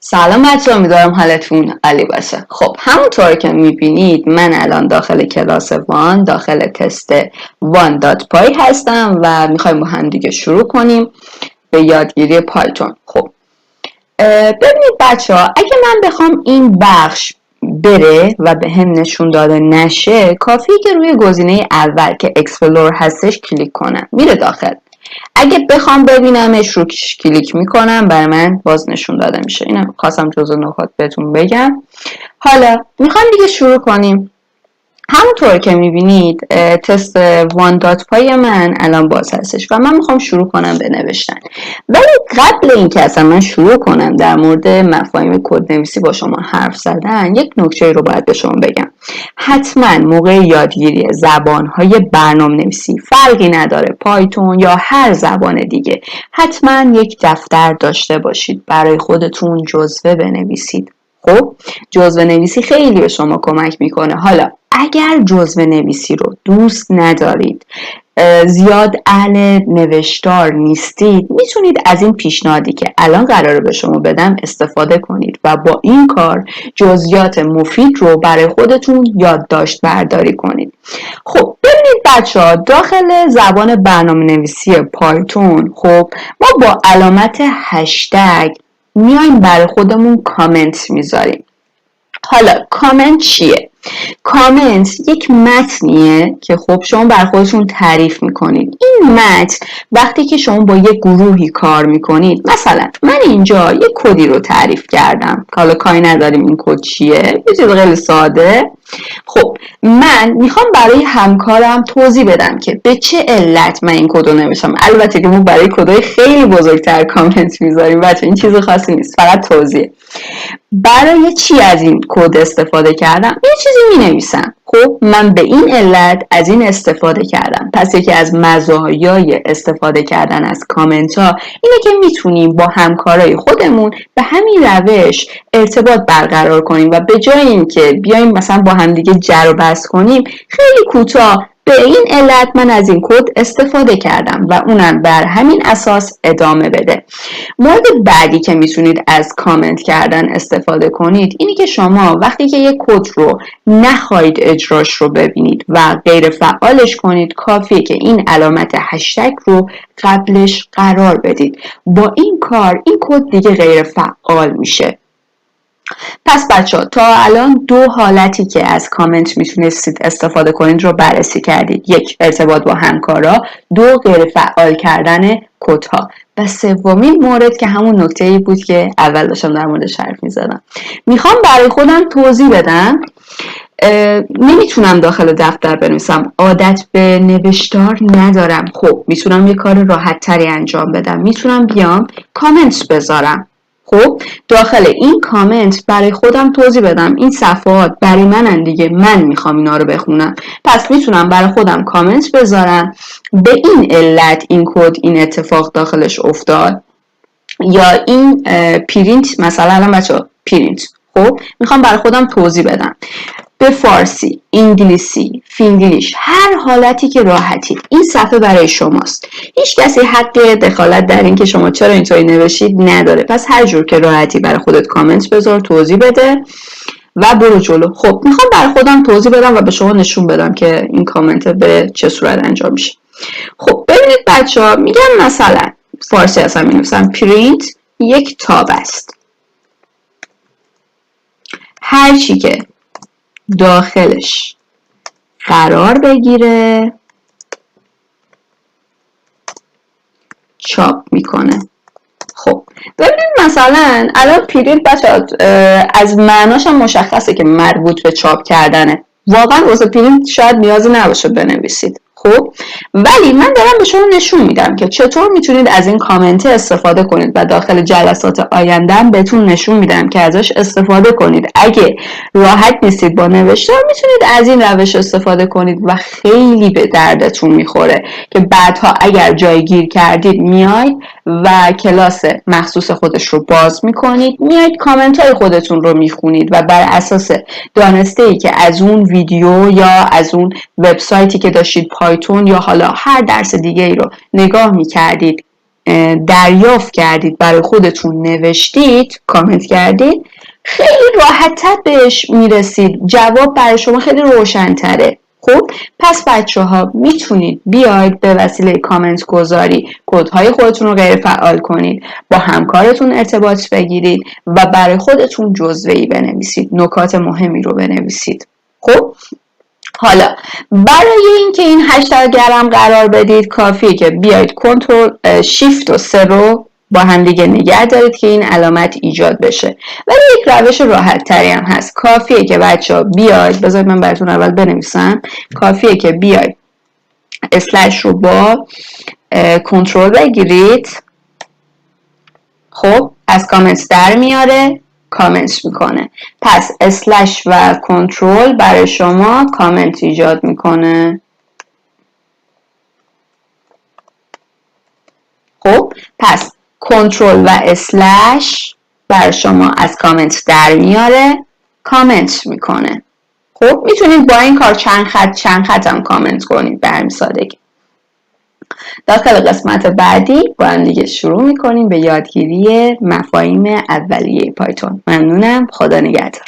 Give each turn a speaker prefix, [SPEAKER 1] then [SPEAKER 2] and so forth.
[SPEAKER 1] سلام بچه‌ها، امیدوارم حالتون عالی باشه. خب همونطور که میبینید من الان داخل کلاس وان داخل تست وان.پای هستم و میخوایم با هم دیگه شروع کنیم به یادگیری پایتون. خب ببینید بچه‌ها، اگه من بخوام این بخش بره و به هم نشون داده نشه، کافیه که روی گزینه اول که اکسپلور هستش کلیک کنم، میره داخل. اگه بخوام ببینمش رو کلیک میکنم، برای من باز نشون داده میشه. اینم خواستم جزء نکات بهتون بگم. حالا میخوام دیگه شروع کنیم. همونطور که میبینید تست وان.پای من الان باز هستش و من میخوام شروع کنم به نوشتن. ولی قبل اینکه اصلا من شروع کنم در مورد مفاهیم کدنویسی با شما حرف زدن، یک نکته رو باید به شما بگم. حتما موقع یادگیری زبانهای برنامه‌نویسی، فرقی نداره پایتون یا هر زبان دیگه، حتما یک دفتر داشته باشید، برای خودتون جزوه بنویسید. خب جزوه نویسی خیلی به شما کمک میکنه. حالا اگر جزوه نویسی رو دوست ندارید، زیاد اهل نوشتار نیستید، میتونید از این پیشنهادی که الان قراره به شما بدم استفاده کنید و با این کار جزئیات مفید رو برای خودتون یادداشت برداری کنید. خب ببینید بچه‌ها، داخل زبان برنامه‌نویسی پایتون خب ما با علامت هشتگ میایم برای خودمون کامنت میذاریم. حالا کامنت چیه؟ کامنت یک متنیه که خب شما بر خودتون تعریف میکنید. این متن وقتی که شما با یک گروهی کار میکنید، مثلا من اینجا یک کدی رو تعریف کردم، حالا کاری نداریم این کد چیه، یه چیز خیلی ساده. خب من میخوام برای همکارم توضیح بدم که به چه علت من این کد رو نوشتم. البته که ما برای کدهای خیلی بزرگتر کامنت میذاریم بچه، این چیز خاصی نیست، فقط توضیح. برای چی از این کد استفاده کردم؟ یه چیزی مینویسم، خب من به این علت از این استفاده کردم. پس یکی از مزایای استفاده کردن از کامنت ها اینه که میتونیم با همکارای خودمون به همین روش ارتباط برقرار کنیم و به جای اینکه بیایم مثلا با همدیگه جر و بحث کنیم، خیلی کوتاه به این علت من از این کد استفاده کردم و اونم بر همین اساس ادامه بده. مورد بعدی که میتونید از کامنت کردن استفاده کنید اینی که شما وقتی که یک کد رو نخواهید اجراش رو ببینید و غیر فعالش کنید، کافیه که این علامت هشتگ رو قبلش قرار بدید. با این کار این کد دیگه غیر فعال میشه. پس بچه ها، تا الان دو حالتی که از کامنت میتونستید استفاده کنید رو بررسی کردید. یک، ارتباط با همکارا، دو، غیر فعال کردن کدها و سومین مورد که همون نکته‌ای بود که اول داشتم در موردش حرف میزدم. میخوام برای خودم توضیح بدم. نمیتونم داخل دفتر بنویسم، عادت به نوشتار ندارم. خب میتونم یه کار راحت تری انجام بدم، میتونم بیام کامنت بذارم. خب داخل این کامنت برای خودم توضیح بدم این صفحات برای منن دیگه، من میخوام اینا رو بخونم. پس میتونم برای خودم کامنت بذارم، به این علت این کد این اتفاق داخلش افتاد، یا این پرینت، مثلا الان بچه‌ها پرینت، خب میخوام برای خودم توضیح بدم به فارسی، انگلیسی، فینگلیش، هر حالتی که راحتی این صفحه برای شماست. هیچ کسی حق دخالت در این که شما چرا اینطوری نوشید نداره. پس هر جور که راحتی برای خودت کامنت بذار، توضیح بده و برو جلو. خب میخوام برای خودم توضیح بدم و به شما نشون بدم که این کامنت به چه صورت انجام میشه. خب ببینید بچه‌ها، میگم مثلا فارسی اصلا مینویسم پرینت یک تاب است. هر چی که داخلش قرار بگیره چاپ میکنه. خب ببینید مثلا الان پرینت بچه‌ها از معناش هم مشخصه که مربوط به چاپ کردنه. واقعا واسه پرینت شاید نیازی نباشه بنویسید. خب ولی من دارم به شما نشون میدم که چطور میتونید از این کامنت استفاده کنید و داخل جلسات آینده بهتون نشون میدم که ازش استفاده کنید. اگه راحت نیستید با نوشتار، میتونید از این روش استفاده کنید و خیلی به دردتون میخوره که بعدها اگر جای گیر کردید میاید و کلاس مخصوص خودش رو باز میکنید، میاید کامنت های خودتون رو میخونید و بر اساس دانسته ای که از اون ویدیو یا از اون وبسایتی که داشتید پایتون یا حالا هر درس دیگه ای رو نگاه میکردید دریافت کردید برای خودتون نوشتید، کامنت کردید، خیلی راحت‌تر بهش میرسید، جواب برای شما خیلی روشن‌تره. خب پس بچه ها میتونید بیاید به وسیله کامنت گذاری کدهای خودتون رو غیر فعال کنید، با همکارتون ارتباط بگیرید و برای خودتون جزوه‌ای بنویسید، نکات مهمی رو بنویسید. خب حالا برای اینکه این هشتگ هم قرار بدید کافیه که بیاید کنترل شیفت و 3 رو با هم دیگه نگه دارید که این علامت ایجاد بشه. ولی یک روش راحت تری هم هست. کافیه که بچه‌ها بیاید، بذارید من براتون اول بنویسم، کافیه که بیاید اسلش رو با کنترل بگیرید. خب از کامنت در میاره، کامنت میکنه، پس اسلش و کنترل برای شما کامنت ایجاد میکنه. خب پس کنترل و اسلش برای شما از کامنت در میاره، کامنت میکنه. خب میتونید با این کار چند خط هم کامنت کنید به همین سادگی. داخل قسمت بعدی با هم دیگه شروع میکنیم به یادگیری مفاهیم اولیه پایتون. ممنونم، خدا نگهدار.